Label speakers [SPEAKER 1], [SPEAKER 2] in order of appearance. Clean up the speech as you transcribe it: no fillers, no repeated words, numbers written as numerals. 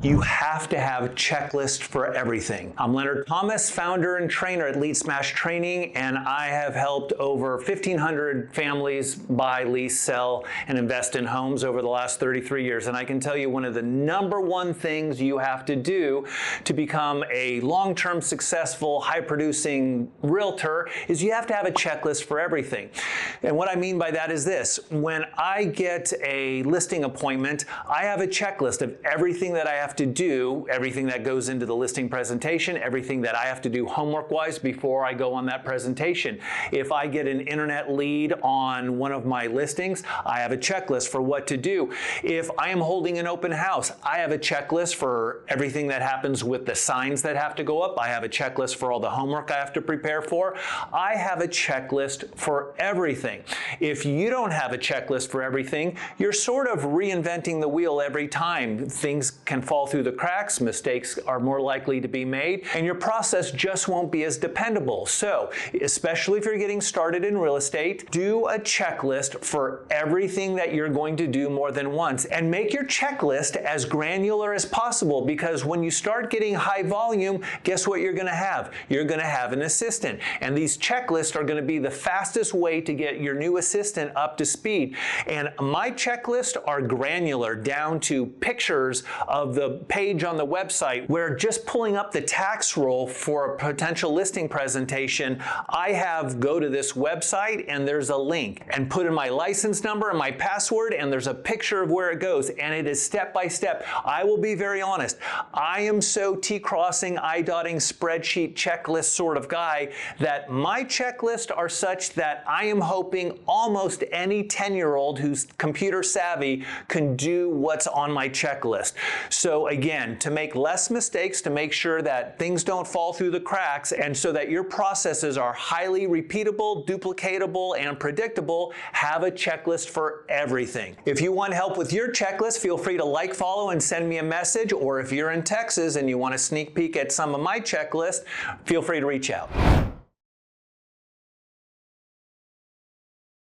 [SPEAKER 1] You have to have a checklist for everything. I'm Leonard Thomas, founder and trainer at Lead Smash Training, and I have helped over 1,500 families buy, lease, sell, and invest in homes over the last 33 years. And I can tell you one of the #1 things you have to do to become a long-term successful, high-producing realtor is you have to have a checklist for everything. And what I mean by that is this. When I get a listing appointment, I have a checklist of everything that I have to do, everything that goes into the listing presentation, everything that I have to do homework-wise before I go on that presentation. If I get an internet lead on one of my listings, I have a checklist for what to do. If I am holding an open house, I have a checklist for everything that happens with the signs that have to go up. I have a checklist for all the homework I have to prepare for. I have a checklist for everything. If you don't have a checklist for everything, you're sort of reinventing the wheel every time. Things can fall through the cracks, mistakes are more likely to be made, and your process just won't be as dependable. So, especially if you're getting started in real estate, do a checklist for everything that you're going to do more than once, and make your checklist as granular as possible, because when you start getting high volume, guess what you're going to have? You're going to have an assistant, and these checklists are going to be the fastest way to get your new assistant up to speed. And my checklists are granular down to pictures of the page on the website, where just pulling up the tax roll for a potential listing presentation, I have go to this website and there's a link, and put in my license number and my password, and there's a picture of where it goes, and it is step by step. I will be very honest, I am so T-crossing, I-dotting, spreadsheet checklist sort of guy that my checklists are such that I am hoping almost any 10-year-old who's computer savvy can do what's on my checklist. So again, to make less mistakes, to make sure that things don't fall through the cracks, and so that your processes are highly repeatable, duplicatable, and predictable, have a checklist for everything. If you want help with your checklist, feel free to like, follow, and send me a message. Or if you're in Texas and you want a sneak peek at some of my checklist, feel free to reach out.